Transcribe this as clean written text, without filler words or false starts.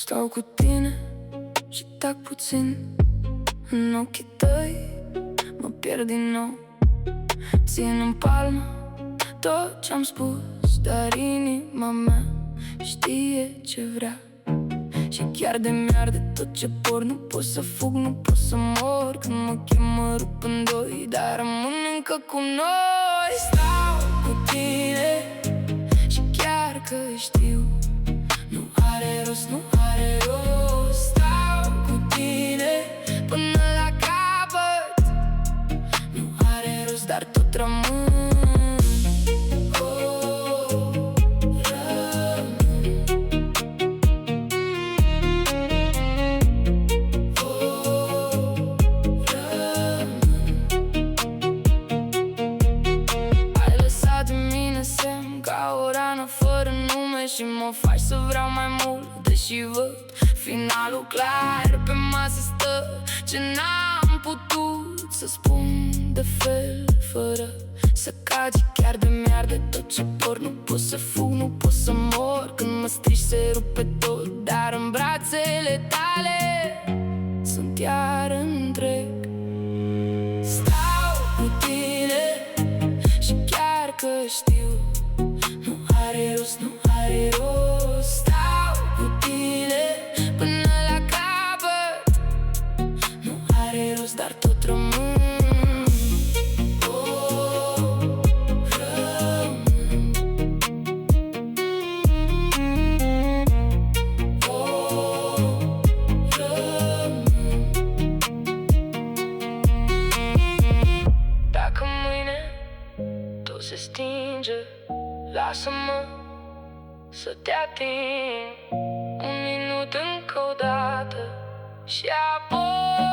Stau cu tine și tac puțin. În ochii tăi mă pierd din nou. Țin în palmă tot ce-am spus, dar inima mea știe ce vrea. Și chiar de mi-arde tot ce por. Nu pot să fug, nu pot să mor. Când mă chem mă rup în doi, dar rămân încă cu noi. Stau cu tine și chiar că știu nu are rost, nu are rost. Stau cu tine până la capăt. Nu are rost, dar tot rămân. Ca o rană fără nume și mă faci să vreau mai mult. Deși văd finalul clar pe masă stă ce n-am putut să spun de fel fără să cazi. Chiar de mi-arde tot ce por. Nu pot să fug, nu pot să mor. Când mă strici se rupe tot, dar în brațele tale sunt iar întreg. Stau cu tine și chiar că știu nu are rost, nu are rost. Stau cu tine până la capăt. Nu are rost, dar tot rămân. Dacă mâine tot se stinge, lasă-mă să te ating un minut încă o dată și apoi